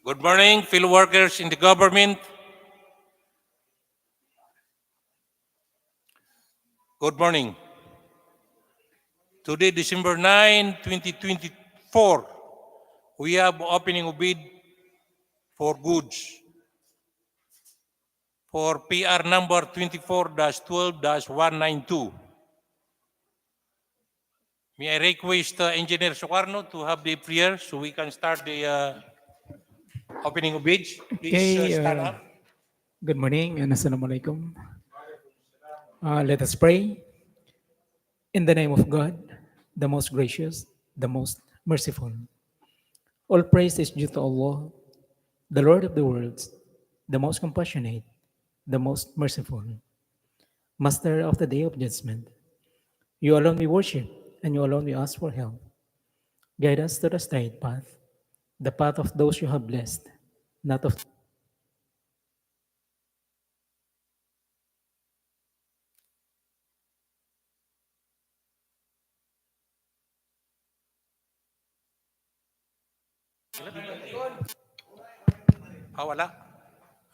Good morning, fellow workers in the government. Good morning. Today, December 9, 2024, we have opening of bid for goods for PR number 24-12-192. May I request Engineer Sukarno to have the prayer so we can start the opening of bids. Please Okay, stand up. good morning and assalamualaikum. Let us pray. In the name of God, the most gracious, the most merciful. All praise is due to Allah, the Lord of the worlds, the most compassionate, the most merciful, Master of the day of judgment. You alone we worship, and you alone we ask for help. Guide us to the straight path, the path of those you have blessed, not of Wala?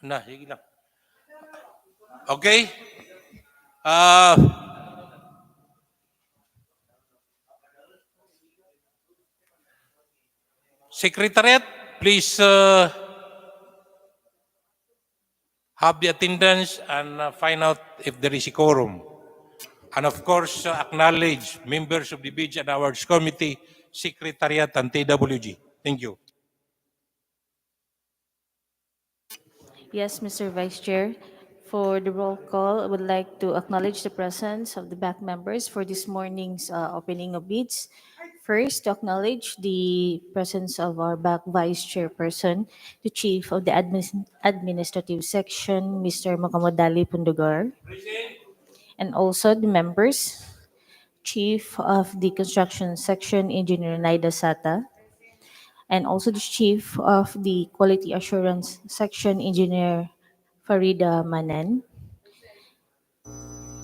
Na, sige lang. Okay. Uh, Secretariat, please have the attendance and find out if there is a quorum. And of course, acknowledge members of the Bids and Awards Committee, Secretariat, and TWG. Thank you. Yes, Mr. Vice Chair. For the roll call, I would like to acknowledge the presence of the back members for this morning's opening of bids. First, to acknowledge the presence of our back Vice Chairperson, the Chief of the Administrative Section, Mr. Makamodali Pundugar, and also the members, Chief of the Construction Section, Engineer Naida Sata, and also the Chief of the Quality Assurance Section, Engineer Farida Manan,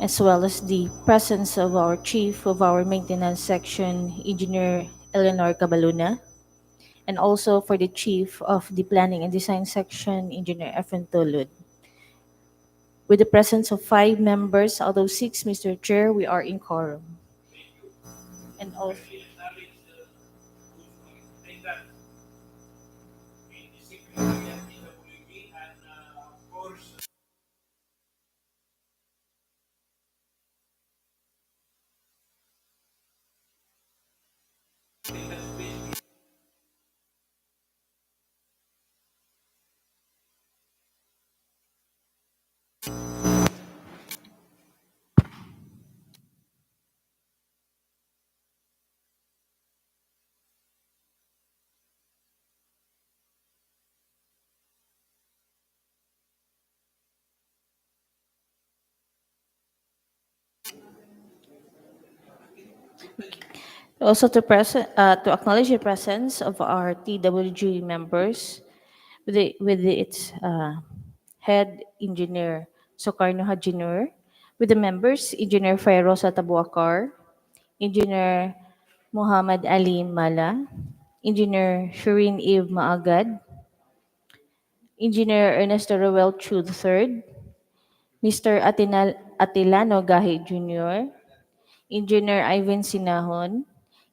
as well as the presence of our Chief of our Maintenance Section, Engineer Eleanor Cabaluna, and also for the Chief of the Planning and Design Section, Engineer Efren Tolud. With the presence of 5 members out of 6, Mr. Chair, we are in quorum. And also, to acknowledge the presence of our TWG members with its head engineer Socarno Hajinur, with the members Engineer Fairosa Tabuakar, Engineer Muhammad Ali Mala, Engineer Shireen Eve Maagad, Engineer Ernesto Roel Chu III, Mr. Atilano Gahi Jr., Engineer Ivan Sinahon,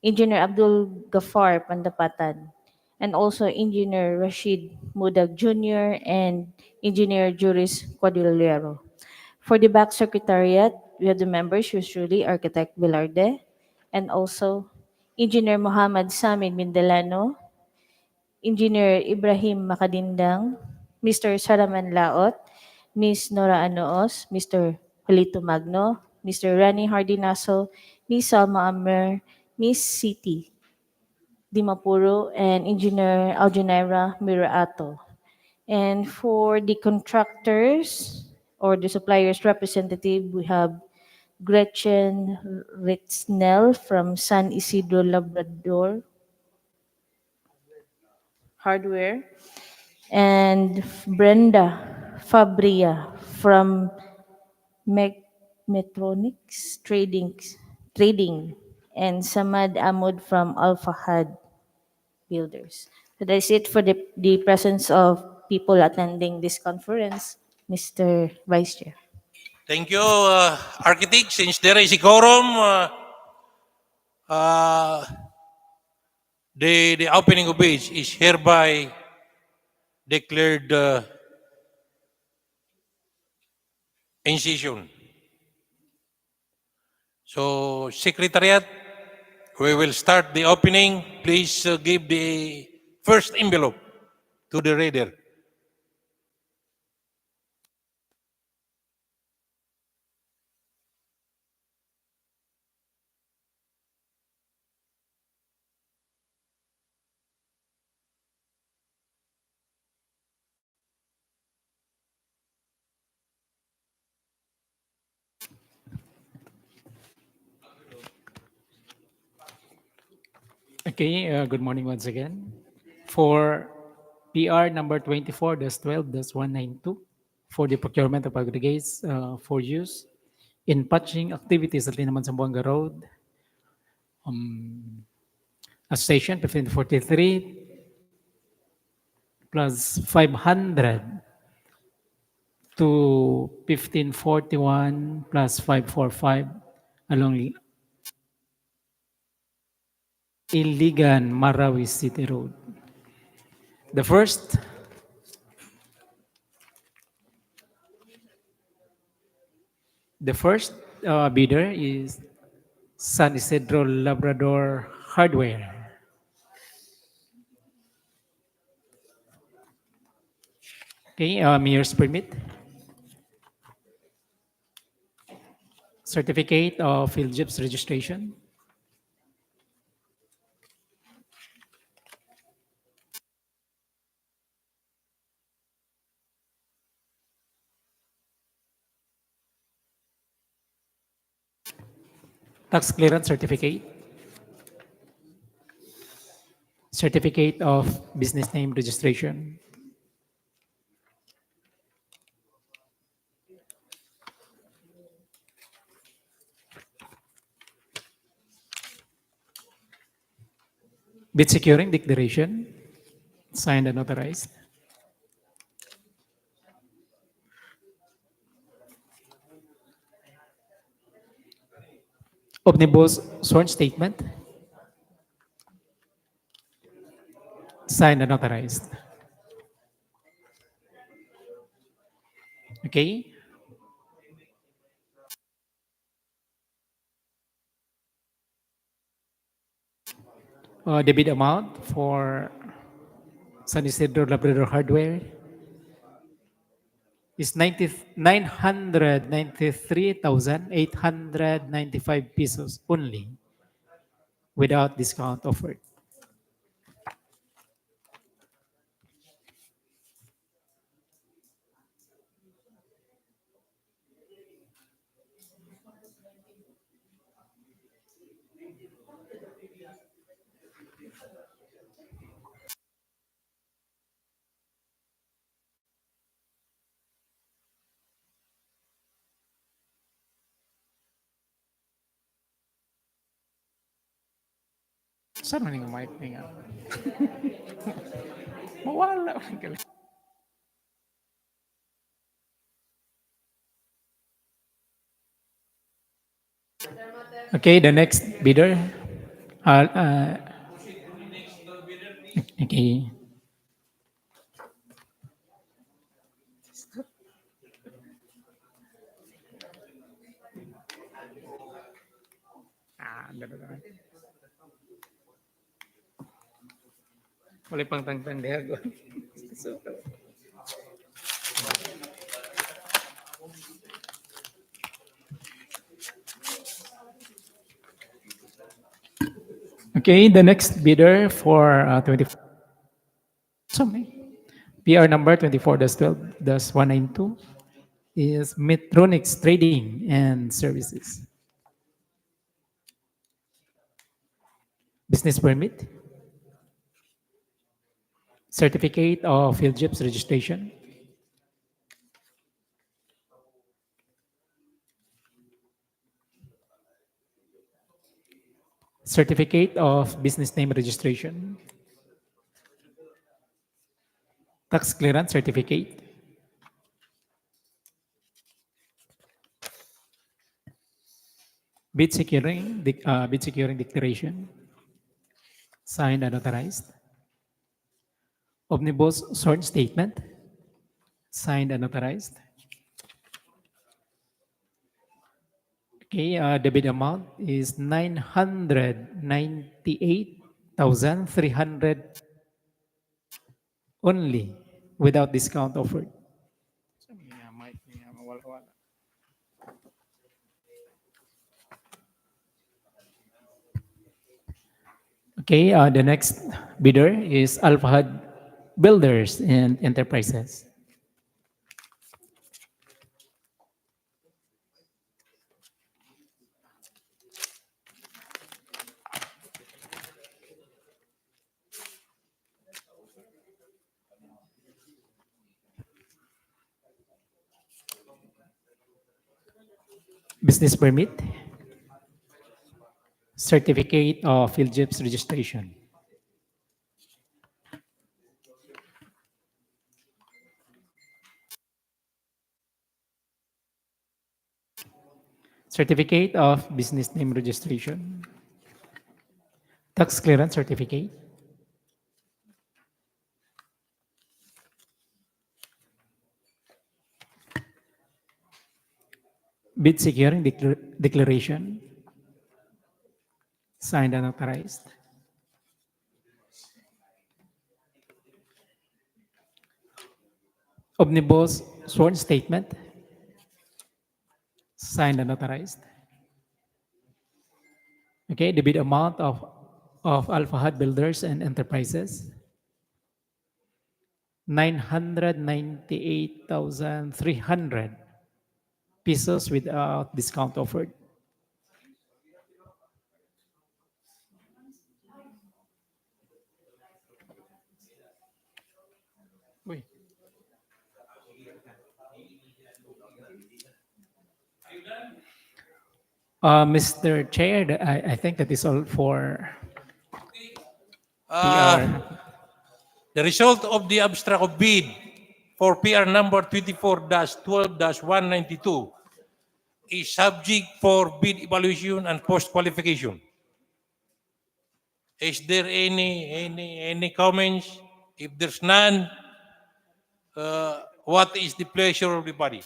Engineer Abdul Gafar Pandapatan, and also Engineer Rashid Mudag Jr. and Engineer Juris Quadrilero. For the back secretariat, we have the members usually Architect Velarde, and also Engineer Muhammad Samid Mindelano, Engineer Ibrahim Makadindang, Mr. Saraman Laot, Ms. Nora Anoos, Mr. Julito Magno, Mr. Rani Hardinaso, Ms. Salma Amer, Ms. Siti Dimapuro, and Engineer Aljunaira Miraato. And for the contractors or the suppliers representative, we have Gretchen Ritznell from San Isidro Labrador Hardware, and Brenda Fabria from Metronics Trading, and Samad Ahmad from Alfahad builders. So that is it for the presence of people attending this conference, Mr. Vice Chair. Thank you, architect. Since there is a quorum, uh, the opening of bids is hereby declared in session. So, Secretariat, we will start the opening. Please give the first envelope to the reader. Okay, good morning once again. For PR number 24-12-192 for the procurement of aggregates for use in patching activities at Linamon-Zamboanga Road, a station 1543 plus 500 to 1541 plus 545 along Iligan, Marawi City Road. The first bidder is San Isidro Labrador Hardware. Okay, mayor's permit, certificate of field gyps registration, tax clearance certificate, certificate of business name registration, bid securing declaration, signed and notarized, omnibus sworn statement, signed and notarized. Okay. The bid amount for San Isidro Labrador Hardware is 993,895 pesos only without discount offered. Saan man yung mic niya? Mawala. Okay, the next bidder. Okay. Wala pang tangtang dihago. Okay, the next bidder for 24. PR number 24-12-192 is Metronics Trading and Services. Business permit, certificate of field gyps registration, certificate of business name registration, Tax clearance certificate. Bid securing declaration. Signed and authorized. Omnibus sworn statement. Signed and authorized. Okay, the bid amount is 998,300 only, without discount offered. Okay, the next bidder is Alpha Builders and Enterprises. Business permit, certificate of PhilJIPS registration. Certificate of business name registration. Tax clearance certificate. Bid securing declaration. Signed and authorized. Omnibus sworn statement. Signed and authorized. Okay, the bid amount of Alpha Hut Builders and Enterprises, 998,300 pesos without discount offered. Uy. Mr. Chair, I think that is all for PR. The result of the abstract of bid for PR number 24-12-192 is subject for bid evaluation and post-qualification. Is there any comments? If there's none, what is the pleasure of the body?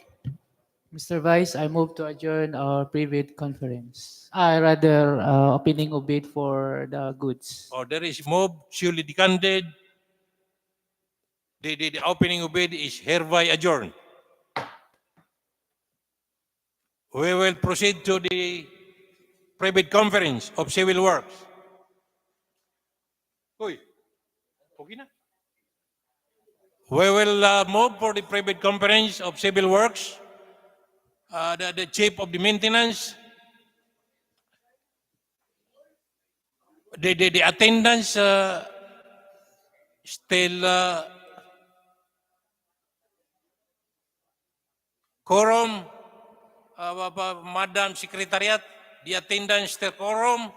Mr. Vice, I move to adjourn our pre-bid conference. Rather, opening of bid for the goods. Or there is mob, duly decanted. The opening of bid is hereby adjourned. We will proceed to the pre-bid conference of civil works. Uy, okay na. We will move for the pre-bid conference of civil works. The chief of the maintenance, the attendance still quorum, Madam Secretariat, the attendance still quorum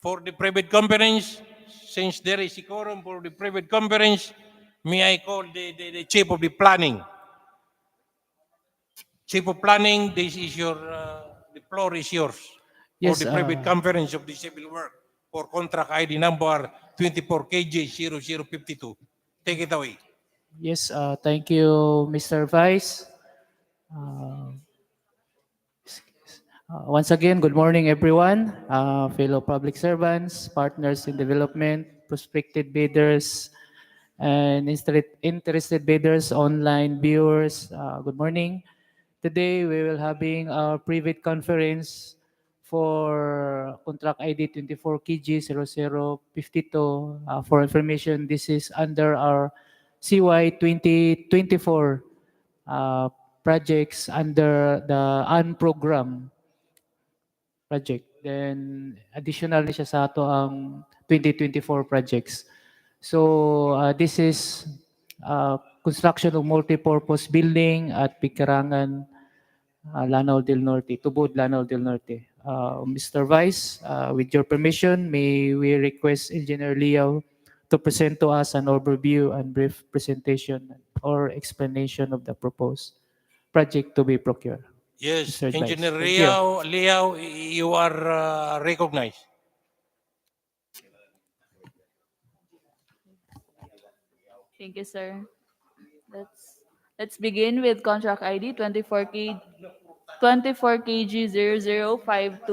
for the private conference. Since there is a quorum for the private conference, may I call the chief of the planning. Chief of planning, this is your, the floor is yours. Yes, For the private conference of the civil work for contract ID number 24KJ0052. Take it away. Yes, thank you, Mr. Vice. Once again, good morning, everyone. Fellow public servants, partners in development, prospective bidders, and interested bidders, online viewers. Good morning. Today, we will having our pre-bid conference for contract ID 24KG0052. For information, this is under our CY 2024 projects under the UNPROGRAM project. Then additional na siya sa ato ang 2024 projects. So this is construction of multipurpose building at Pigcarangan, Lanao del Norte, Tubod, Lanao del Norte. Mr. Vice, with your permission, may we request Engineer Leo to present to us an overview and brief presentation or explanation of the proposed project to be procured. Yes, Mr. Vice. Engineer Thank you. Liao, you are recognized. Thank you, sir. Let's begin with contract ID 24KG0052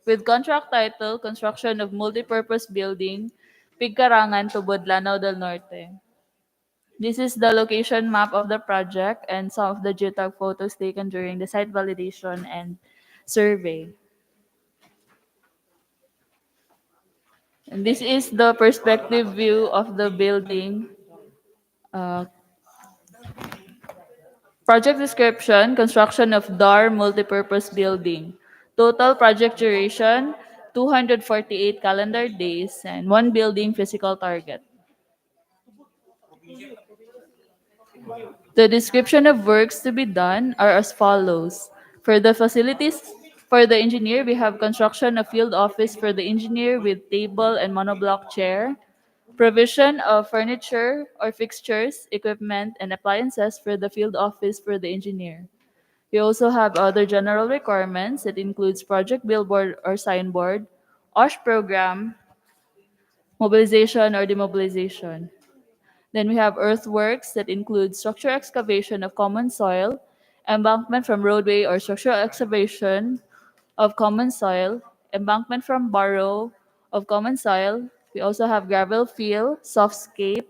with contract title Construction of Multipurpose Building, Pigcarangan, Tubod, Lanao del Norte. This is the location map of the project and some of the geotag photos taken during the site validation and survey. And this is the perspective view of the building. Uh, Project description, construction of DAR multipurpose building. Total project duration, 248 calendar days and one building physical target. The description of works to be done are as follows. For the facilities, for the engineer, we have construction of field office for the engineer with table and monoblock chair, provision of furniture or fixtures, equipment, and appliances for the field office for the engineer. We also have other general requirements that includes project billboard or signboard, OSH program, mobilization or demobilization. Then we have earthworks that include structural excavation of common soil, embankment from roadway or structural excavation of common soil, embankment from barrow of common soil. We also have gravel fill, softscape,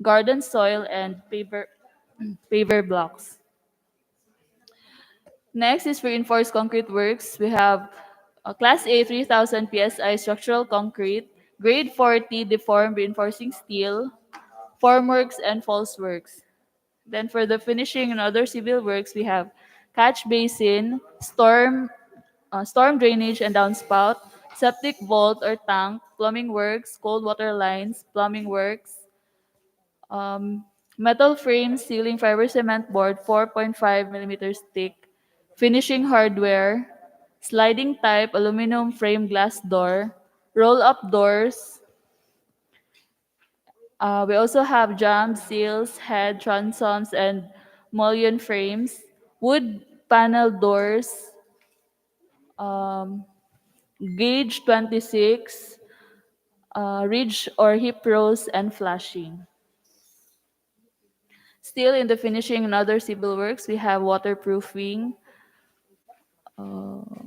garden soil, and paver blocks. Next is reinforced concrete works. We have Class A 3000 PSI structural concrete, grade 40 deformed reinforcing steel, formworks and false works. Then for the finishing and other civil works, we have catch basin, storm drainage and downspout, septic vault or tank, plumbing works, cold water lines, plumbing works, metal frame, ceiling fiber cement board, 4.5 millimeters thick, finishing hardware, sliding type aluminum frame glass door, roll up doors. We also have jambs, seals, head, transoms, and mullion frames, wood panel doors, um, gauge 26, ridge or hip rows, and flashing. Still in the finishing and other civil works, we have waterproofing,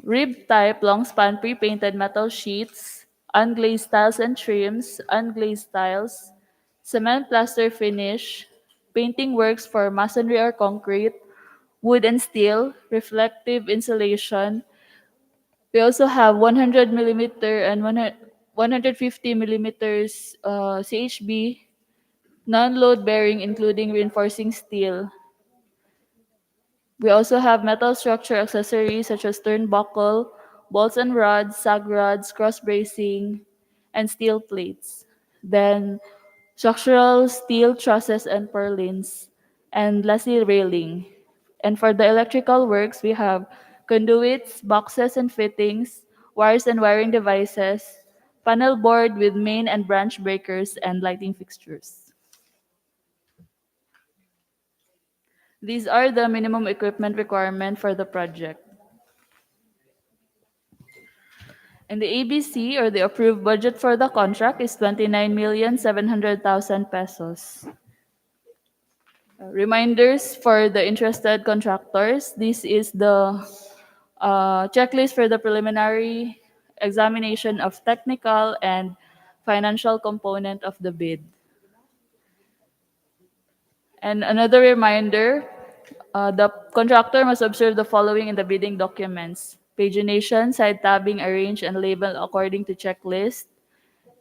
rib type long span pre-painted metal sheets, unglazed tiles and trims, unglazed tiles, cement plaster finish, painting works for masonry or concrete, wood and steel, reflective insulation. We also have 100 millimeter and 150 millimeters CHB non-load bearing including reinforcing steel. We also have metal structure accessories such as turnbuckle, bolts and rods, sag rods, cross bracing, and steel plates. Then structural steel trusses and purlins, and lastly railing. And for the electrical works, we have conduits, boxes and fittings, wires and wiring devices, panel board with main and branch breakers, and lighting fixtures. These are the minimum equipment requirement for the project. And the ABC or the approved budget for the contract is 29,700,000 pesos. Reminders for the interested contractors. This is the checklist for the preliminary examination of technical and financial component of the bid. And another reminder, the contractor must observe the following in the bidding documents: pagination, side tabbing, arrange and label according to checklist,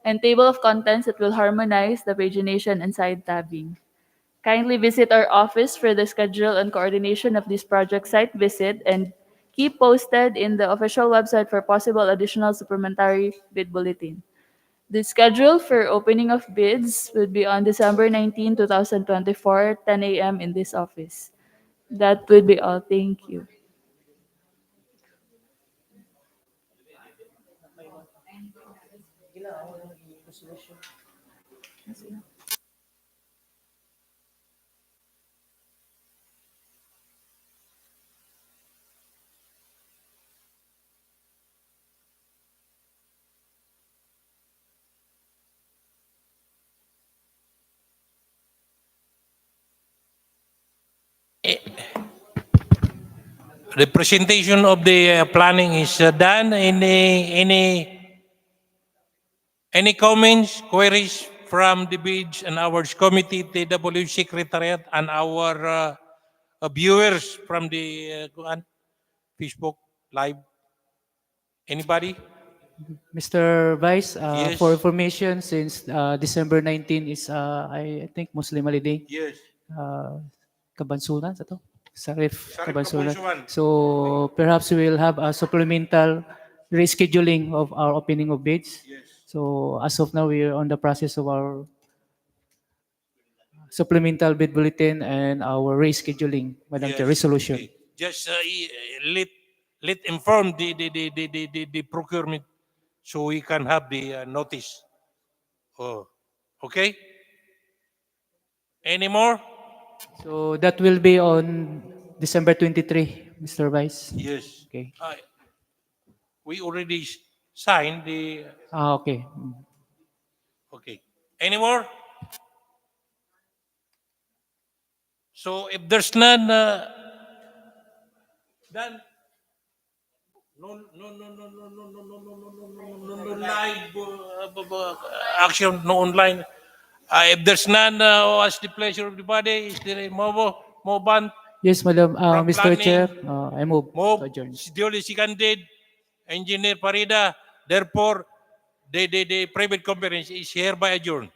and table of contents that will harmonize the pagination and side tabbing. Kindly visit our office for the schedule and coordination of this project site visit and keep posted in the official website for possible additional supplementary bid bulletin. The schedule for opening of bids would be on December 19, 2024, 10 a.m. in this office. That would be all. Thank you. The presentation of the planning is done. Any comments, queries from the Beach and Awards Committee, TW Secretariat, and our viewers from the Facebook Live? Anybody? Mr. Vice, Yes. for information, since December 19 is, I think, Muslim holiday, Yes. Kabansunan sa to? Sarif Sarif Kabansunan. Kabansunan. So perhaps we will have a supplemental rescheduling of our opening of bids. Yes. So as of now, we are on the process of our supplemental bid bulletin and our rescheduling, Madam Chair, resolution. Okay. Just let inform the procurement so we can have the notice. Oh, okay. Any more? So that will be on December 23, Mr. Vice. Yes. Okay. We already signed the. Okay. Okay. Any more? So if there's none, then no live action, no online. If there's none, what's the pleasure of the body? Is there a more ban? Yes, Madam, From Mr. planning, Chair, I move to Move, adjourn. duly seconded, Engineer Parida. Therefore, the private conference is hereby adjourned.